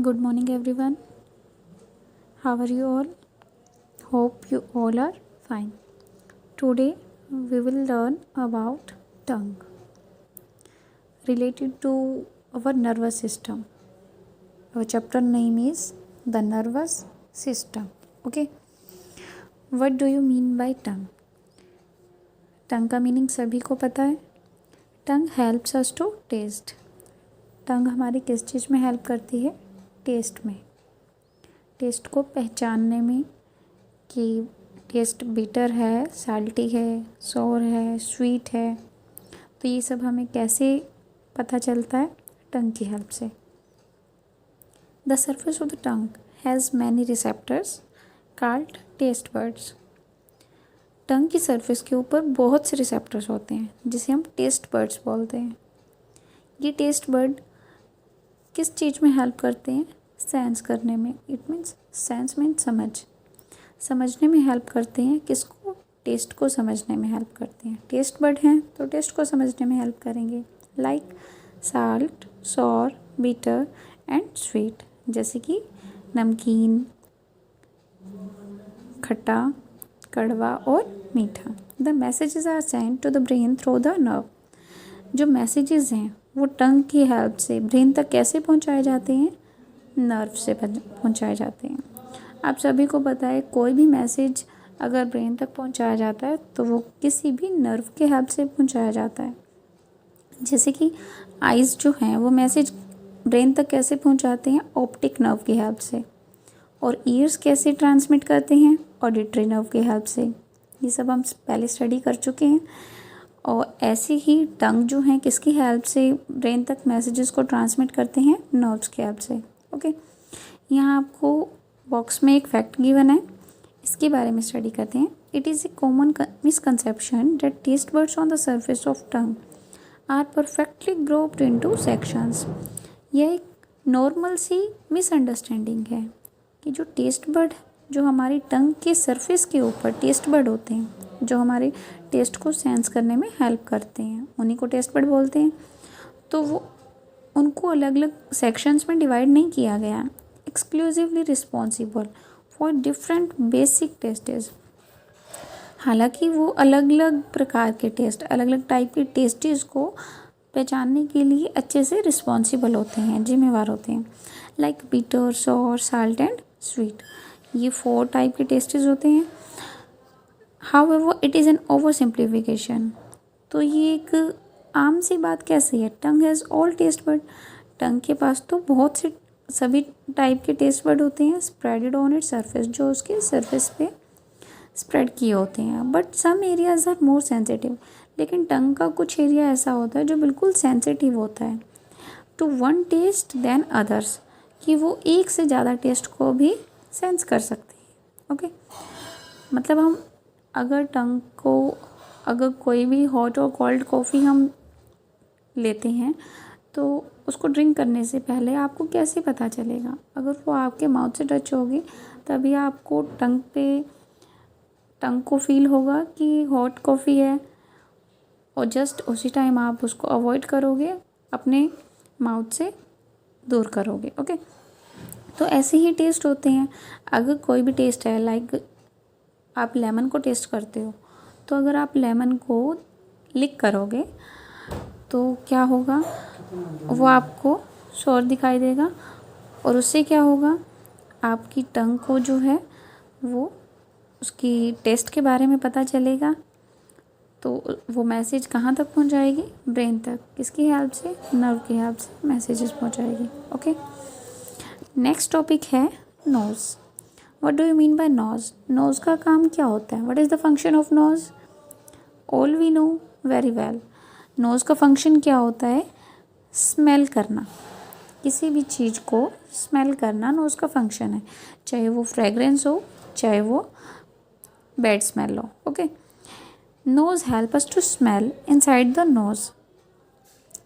Good morning, everyone. How are you all? Hope you all are fine. Today, we will learn about tongue related to our nervous system. Our chapter name is the nervous system. Okay. What do you mean by tongue? टंग का meaning सभी को पता है. टंग helps us to test. टंग हमारी किस चीज़ में help करती है? टेस्ट में. टेस्ट को पहचानने में कि टेस्ट बिटर है, साल्टी है, सोर है, स्वीट है. तो ये सब हमें कैसे पता चलता है? टंग की हेल्प से. The surface of the tongue has many receptors called taste buds. Tongue की सरफेस के ऊपर बहुत से रिसेप्टर्स होते हैं जिसे हम टेस्ट बर्ड्स बोलते हैं. ये टेस्ट बर्ड किस चीज़ में हेल्प करते हैं? सेंस करने में. इट मीन्स सेंस मीन्स समझने में हेल्प करते हैं. किसको? टेस्ट को समझने में हेल्प करते हैं. टेस्ट बर्ड हैं तो टेस्ट को समझने में हेल्प करेंगे. Like salt, sour, bitter and sweet. जैसे कि नमकीन, खट्टा, कड़वा और मीठा. The messages are send to the brain through the nerve. जो मैसेजेस हैं वो टंग की हेल्प से ब्रेन तक कैसे पहुंचाए जाते हैं? नर्व से पहुंचाए जाते हैं. आप सभी को पता है कोई भी मैसेज अगर ब्रेन तक पहुंचाया जाता है तो वो किसी भी नर्व के हेल्प से पहुंचाया जाता है. जैसे कि आइज़ जो हैं वो मैसेज ब्रेन तक कैसे पहुंचाते हैं? ऑप्टिक नर्व की हेल्प से. और ईयर्स कैसे ट्रांसमिट करते हैं? ऑडिटरी नर्व की हेल्प से. ये सब हम पहले स्टडी कर चुके हैं. और ऐसे ही टंग जो हैं किसकी हेल्प से ब्रेन तक मैसेजेस को ट्रांसमिट करते हैं? नर्व्स की हेल्प से. ओके. यहाँ आपको बॉक्स में एक फैक्ट गिवन है, इसके बारे में स्टडी करते हैं. It is a common misconception that taste buds on the surface of tongue are perfectly grouped into sections. यह एक नॉर्मल सी मिसअंडरस्टैंडिंग है कि जो टेस्ट बर्ड जो हमारी टंग के सरफेस के ऊपर टेस्ट बर्ड होते हैं जो हमारे टेस्ट को सेंस करने में हेल्प करते हैं, उन्हीं को टेस्ट बर्ड बोलते हैं. तो वो उनको अलग अलग सेक्शंस में डिवाइड नहीं किया गया. Exclusively responsible for different basic tastes. हालांकि वो अलग अलग प्रकार के टेस्ट, अलग अलग टाइप के टेस्टेस को पहचानने के लिए अच्छे से रिस्पॉन्सिबल होते हैं, जिम्मेवार होते हैं. Like bitter, sour, salt and sweet. ये 4 टाइप के टेस्टेस होते हैं. However it is an oversimplification. तो ये एक आम सी बात कैसे है? टंग हैज़ ऑल टेस्ट बर्ड. टंग के पास तो बहुत से सभी टाइप के टेस्ट बर्ड होते हैं स्प्रेडेड ऑन इट सरफेस, जो उसके सरफेस पे स्प्रेड किए होते हैं. But some areas are more sensitive. लेकिन टंग का कुछ एरिया ऐसा होता है जो बिल्कुल सेंसिटिव होता है to one taste than others, कि वो एक से ज़्यादा टेस्ट को भी सेंस कर सकते हैं. ओके. मतलब हम अगर टंग को अगर कोई भी हॉट और कोल्ड कॉफ़ी हम लेते हैं तो उसको ड्रिंक करने से पहले आपको कैसे पता चलेगा? अगर वो आपके माउथ से टच होगी तभी आपको टंग को फील होगा कि हॉट कॉफ़ी है, और जस्ट उसी टाइम आप उसको अवॉइड करोगे, अपने माउथ से दूर करोगे. ओके. तो ऐसे ही टेस्ट होते हैं. अगर कोई भी टेस्ट है, लाइक आप लेमन को टेस्ट करते हो, तो अगर आप लेमन को लिक करोगे तो क्या होगा? वो आपको सोर दिखाई देगा, और उससे क्या होगा? आपकी टंग को जो है वो उसकी टेस्ट के बारे में पता चलेगा. तो वो मैसेज कहाँ तक पहुँचाएगी? ब्रेन तक. किसकी हेल्प से? नर्व की हेल्प से मैसेजेस पहुँचाएगी. ओके. नेक्स्ट टॉपिक है nose. What do you mean by nose? Nose का काम क्या होता है? What is the function of nose? All we know very well. Nose का फंक्शन क्या होता है? स्मेल करना. किसी भी चीज़ को स्मेल करना नोज़ का फंक्शन है, चाहे वो फ्रेगरेंस हो, चाहे वो बैड स्मेल हो. Okay. Nose help us to smell inside the nose.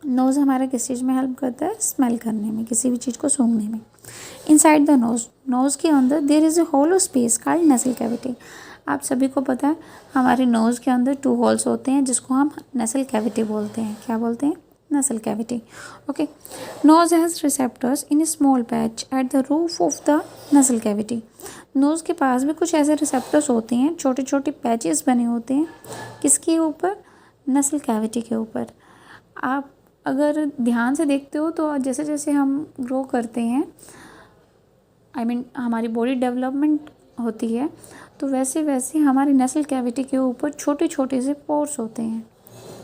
Nose हमारा किस चीज़ में हेल्प करता है? स्मेल करने में, किसी भी चीज़ को सूंघने में. इनसाइड द नोज़, नोज़ के अंदर there is a hollow space called nasal cavity. आप सभी को पता है हमारे नोज़ के अंदर 2 होल्स होते हैं जिसको हम नेसल कैविटी बोलते हैं. क्या बोलते हैं? nasal cavity. Okay, nose has receptors in a small patch at the roof of the nasal cavity. Nose के पास भी कुछ ऐसे रिसेप्टर्स होते हैं, छोटे छोटे पैचेस बने होते हैं किसके ऊपर, नसल कैविटी के ऊपर. आप अगर ध्यान से देखते हो तो जैसे जैसे हम ग्रो करते हैं, हमारी बॉडी डेवलपमेंट होती है, तो वैसे वैसे हमारी नसल कैविटी के ऊपर छोटे छोटे से पोर्स होते हैं,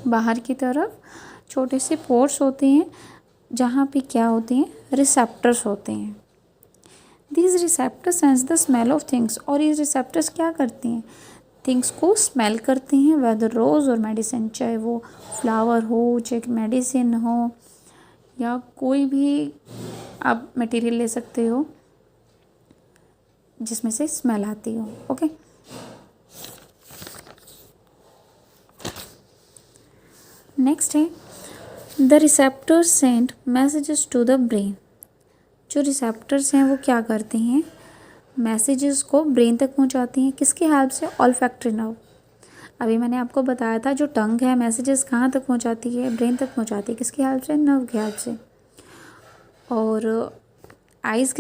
बाहर की तरफ छोटे से पोर्स होते हैं जहाँ पे क्या होते हैं, रिसेप्टर्स होते हैं. These receptors sense the smell of things. और ये रिसेप्टर्स क्या करते हैं, थिंग्स को स्मेल करते हैं, वेदर रोज़ और मेडिसिन, चाहे वो फ्लावर हो, चाहे मेडिसिन हो, या कोई भी आप मटेरियल ले सकते हो जिसमें से स्मेल आती हो. ओके, नेक्स्ट है the receptors send messages to the brain. जो रिसेप्टर्स हैं वो क्या करते हैं, मैसेजेस को ब्रेन तक पहुंचाती हैं. किसकी हेल्प से, ऑल्फैक्टरी नर्व. अभी मैंने आपको बताया था जो टंग है मैसेजेस कहाँ तक पहुंचाती है, ब्रेन तक पहुंचाती है. किसकी हेल्प से, नर्व की हेल्प से. और आइज़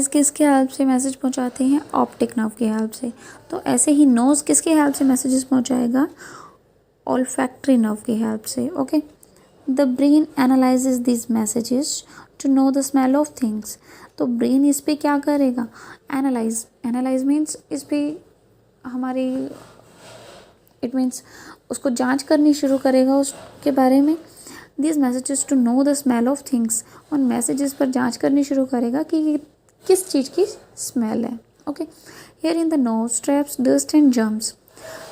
किसके हेल्प से मैसेज पहुंचाते हैं, ऑप्टिक नर्व की हेल्प से. तो ऐसे ही नोज़ किसकी हेल्प से मैसेजेस पहुंचाएगा, ऑल्फैक्टरी नर्व की हेल्प से. Okay, the brain analyses this messages to know the smell of things. तो ब्रेन इस पे क्या करेगा, एनालाइज मीन्स इस पे हमारी, इट मीन्स उसको जांच करनी शुरू करेगा उसके बारे में. This messages to know the smell of things. उन मैसेजेस पर जांच करनी शुरू करेगा कि ये किस चीज़ की स्मेल है. Okay, here in the nose traps dust and germs.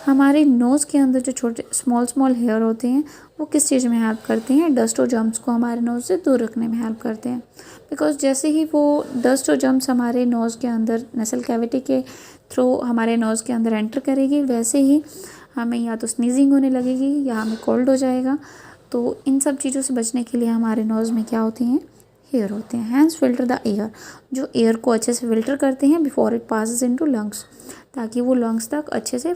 हमारे नोज़ के अंदर जो छोटे स्मॉल हेयर होते हैं वो किस चीज़ में हेल्प करते हैं, डस्ट और जर्म्स को हमारे नोज़ से दूर रखने में हेल्प करते हैं. बिकॉज जैसे ही वो डस्ट और जर्म्स हमारे नोज़ के अंदर नसल कैविटी के थ्रू हमारे नोज़ के अंदर एंटर करेगी, वैसे ही हमें या तो स्नीजिंग होने लगेगी या हमें कोल्ड हो जाएगा. तो इन सब चीज़ों से बचने के लिए हमारे नोज़ में क्या होती हैं, हेयर होते हैं. Hands filter the air. जो एयर को अच्छे से फिल्टर करते हैं before it passes into lungs, ताकि वो लंग्स तक अच्छे से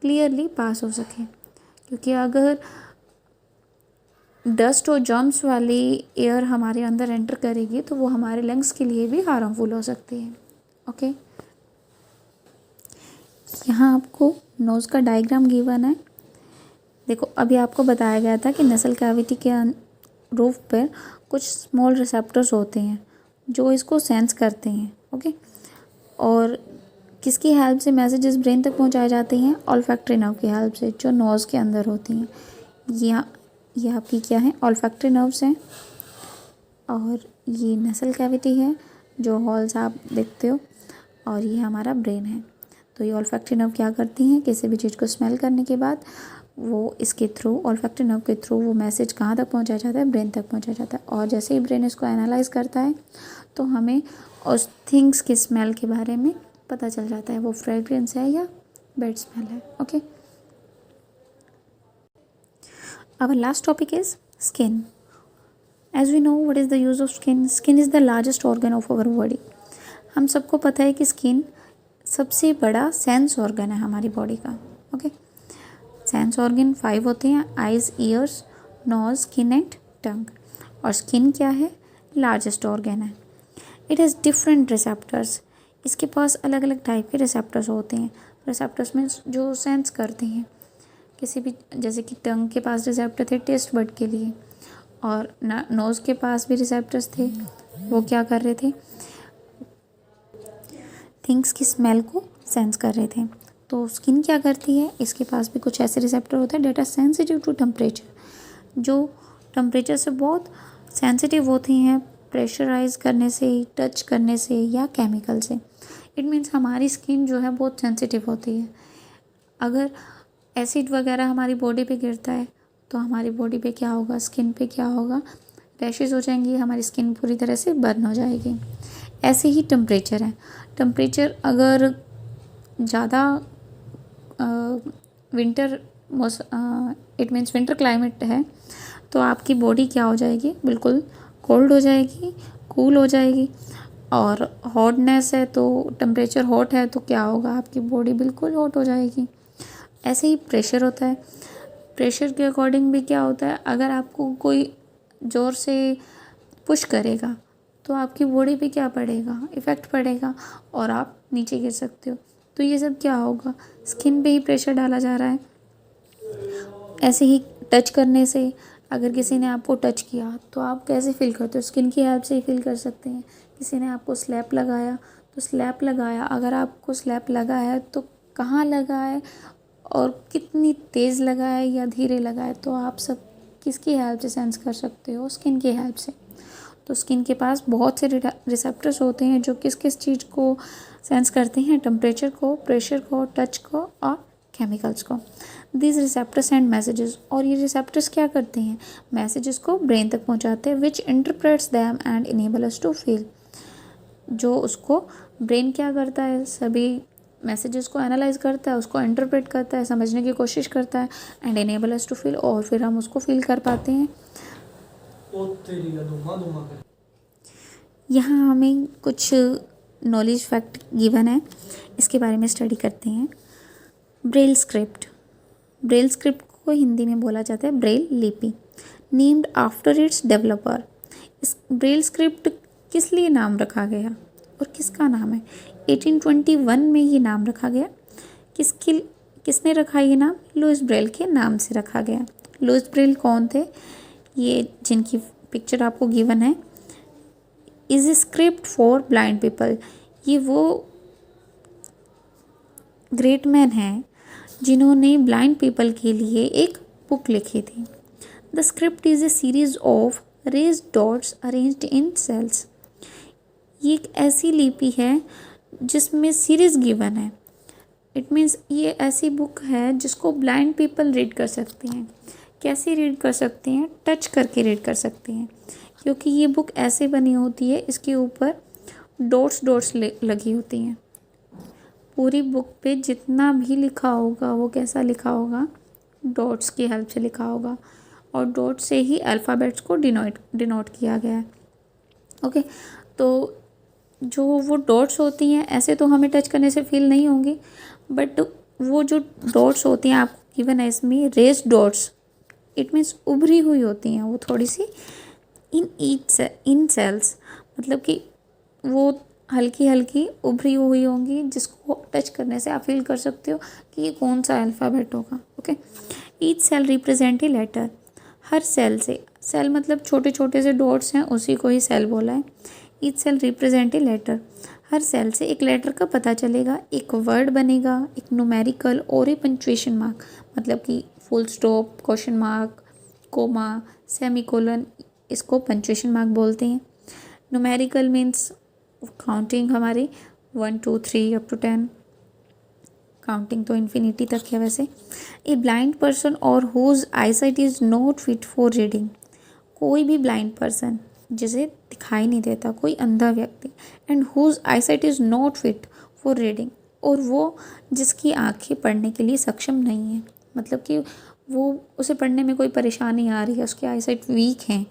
क्लियरली पास हो सके. क्योंकि अगर डस्ट और जर्म्स वाली एयर हमारे अंदर एंटर करेगी तो वो हमारे लंग्स के लिए भी हार्मफुल हो सकती है. ओके, यहाँ आपको नोज़ का डायग्राम गिवन है. देखो, अभी आपको बताया गया था कि नसल कैविटी के रूफ पर कुछ स्मॉल रिसेप्टर्स होते हैं जो इसको सेंस करते हैं. ओके, और किसकी हेल्प से मैसेजेस ब्रेन तक पहुंचाए जाते हैं, ऑल्फैक्टरी नर्व की हेल्प से, जो नोज़ के अंदर होती हैं. ये आपकी क्या है, ऑल्फैक्टरी नर्व्स हैं. और ये नसल कैविटी है, जो हॉल्स आप देखते हो, और ये हमारा ब्रेन है. तो ये ऑल्फैक्टरी नर्व क्या करती हैं, किसी भी चीज़ को स्मेल करने के बाद वो इसके थ्रू, ऑल्फैक्टरी नर्व के थ्रू वो मैसेज कहाँ तक पहुँचाया जाता है, ब्रेन तक पहुँचाया जाता है. और जैसे ही ब्रेन इसको एनालाइज करता है तो हमें उस थिंग्स की स्मेल के बारे में पता चल जाता है, वो फ्रेग्रेंस है या बैड स्मेल है. Okay, our last topic is skin. As we know, what is the use of skin? Skin is the largest organ of our body. हम सबको पता है कि स्किन सबसे बड़ा सेंस ऑर्गन है हमारी बॉडी का. ओके, सेंस ऑर्गन 5 होते हैं, eyes, ears, nose, skin and tongue. और स्किन क्या है, लार्जेस्ट ऑर्गन है. It has different receptors. इसके पास अलग अलग टाइप के रिसेप्टर्स होते हैं. रिसेप्टर्स मीन्स जो सेंस करते हैं किसी भी, जैसे कि टंग के पास रिसेप्टर थे टेस्ट बड के लिए, और नोज़ के पास भी रिसेप्टर्स थे, वो क्या कर रहे थे, थिंग्स की स्मेल को सेंस कर रहे थे. तो स्किन क्या करती है, इसके पास भी कुछ ऐसे रिसेप्टर होते हैं that are sensitive to temperature, जो टेम्परेचर से बहुत सेंसिटिव होती हैं, प्रेशराइज करने से, टच करने से या केमिकल से. इट मीन्स हमारी स्किन जो है बहुत सेंसिटिव होती है. अगर एसिड वगैरह हमारी बॉडी पे गिरता है तो हमारी बॉडी पे क्या होगा, स्किन पे क्या होगा, रैशेस हो जाएंगी, हमारी स्किन पूरी तरह से बर्न हो जाएगी. ऐसे ही टेम्परेचर है. टेम्परेचर अगर ज़्यादा winter it means winter climate है तो आपकी बॉडी क्या हो जाएगी, बिल्कुल कोल्ड हो जाएगी, कूल हो जाएगी. और हॉटनेस है तो टेम्परेचर हॉट है तो क्या होगा, आपकी बॉडी बिल्कुल हॉट हो जाएगी. ऐसे ही प्रेशर होता है. प्रेशर के अकॉर्डिंग भी क्या होता है, अगर आपको कोई ज़ोर से पुश करेगा तो आपकी बॉडी पे क्या पड़ेगा, इफ़ेक्ट पड़ेगा और आप नीचे गिर सकते हो। तो ये सब क्या होगा, स्किन पे ही प्रेशर डाला जा रहा है। ऐसे ही टच करने से, अगर किसी ने आपको टच किया तो आप कैसे फील करते हो, स्किन की हेल्प से ही फील कर सकते हैं। किसी ने आपको स्लैप लगाया तो स्लैप लगाया, अगर आपको स्लैप लगा है तो कहाँ लगा है और कितनी तेज़ लगा है या धीरे लगा है, तो आप सब किसकी हेल्प से सेंस कर सकते हो, स्किन की हेल्प से। तो स्किन के पास बहुत से रिसेप्टर्स होते हैं जो किस किस चीज़ को सेंस करते हैं, टेम्परेचर को, प्रेशर को, टच को और केमिकल्स को। दिस रिसेप्टर्स एंड मैसेजेस, और ये रिसेप्टर्स क्या करते हैं, मैसेजेस को ब्रेन तक पहुंचाते हैं, which interprets them and enable us to feel. जो उसको ब्रेन क्या करता है, सभी मैसेजेस को एनालाइज करता है, उसको इंटरप्रेट करता है, समझने की कोशिश करता है, and enable us to feel, और फिर हम उसको फील कर पाते हैं। यहाँ हमें कुछ नॉलेज फैक्ट गिवन है, इसके बारे में स्टडी करते हैं। ब्रेल स्क्रिप्ट, ब्रेल स्क्रिप्ट को हिंदी में बोला जाता है ब्रेल लिपि, नेम्ड आफ्टर इट्स डेवलपर। इस ब्रेल स्क्रिप्ट किस लिए नाम रखा गया और किसका नाम है, 1821 में ये नाम रखा गया। किसने रखा ये नाम, लुइस ब्रेल के नाम से रखा गया। लुइस ब्रेल कौन थे, ये जिनकी पिक्चर आपको गिवन है, is a script for blind people. ये वो ग्रेट मैन हैं जिन्होंने ब्लाइंड पीपल के लिए एक बुक लिखी थी। The script is a series of raised dots arranged in cells. ये एक ऐसी लिपि है जिसमें सीरीज गिवन है। इट मीन्स ये ऐसी बुक है जिसको ब्लाइंड पीपल रीड कर सकते हैं। कैसे रीड कर सकते हैं, टच करके रीड कर सकते हैं, क्योंकि ये बुक ऐसे बनी होती है, इसके ऊपर डॉट्स लगी होती हैं। पूरी बुक पे जितना भी लिखा होगा वो कैसा लिखा होगा, डॉट्स की हेल्प से लिखा होगा, और डॉट से ही अल्फ़ाबेट्स को डिनोट किया गया है। ओके, तो जो वो डॉट्स होती हैं ऐसे तो हमें टच करने से फील नहीं होंगी, बट वो जो डॉट्स होती हैं आपको गिवन है इसमें रेस्ड डॉट्स, इट मीन्स उभरी हुई होती हैं, वो थोड़ी सी इन सेल्स, मतलब कि वो हल्की हल्की उभरी हुई होंगी, जिसको टच करने से आप फील कर सकते हो कि ये कौन सा अल्फ़ाबेट होगा। Okay, each cell represent a letter. हर सेल से, सेल मतलब छोटे छोटे से डॉट्स हैं, उसी को ही सेल बोला है। Each cell represent a letter. हर सेल से एक लेटर का पता चलेगा, एक वर्ड बनेगा, एक न्यूमेरिकल और एक पंक्चुएशन मार्क, मतलब कि full stop, question mark, comma, semicolon, इसको पंक्चुएशन मार्क बोलते हैं। न्यूमेरिकल मीन्स काउंटिंग हमारी 1 2 3 अप टू 10, काउंटिंग तो इन्फिनिटी तक है वैसे। ए ब्लाइंड पर्सन और whose eyesight is not fit for reading. कोई भी ब्लाइंड पर्सन जिसे दिखाई नहीं देता, कोई अंधा व्यक्ति, and whose eyesight is not fit for reading, और वो जिसकी आंखें पढ़ने के लिए सक्षम नहीं है, मतलब कि वो उसे पढ़ने में कोई परेशानी आ रही है, उसकी आईसाइट वीक हैं,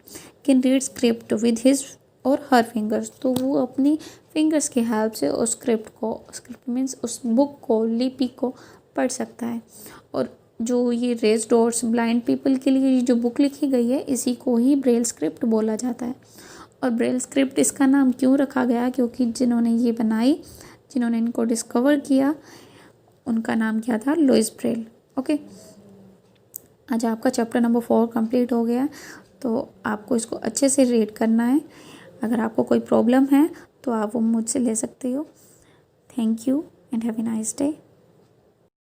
can read script with his और हर फिंगर्स, तो वो अपनी फिंगर्स की हेल्प से उस स्क्रिप्ट मीन्स उस बुक को, लिपि को पढ़ सकता है। और जो ये रेस्ड डॉट्स ब्लाइंड पीपल के लिए जो बुक लिखी गई है, इसी को ही ब्रेल स्क्रिप्ट बोला जाता है। और ब्रेल स्क्रिप्ट इसका नाम क्यों रखा गया, क्योंकि जिन्होंने ये बनाई, जिन्होंने इनको डिस्कवर किया, उनका नाम क्या था, लुइस ब्रेल। ओके, आज आपका चैप्टर नंबर 4 कंप्लीट हो गया, तो आपको इसको अच्छे से रीड करना है। अगर आपको कोई प्रॉब्लम है तो आप वो मुझसे ले सकते हो। Thank you and have a nice day.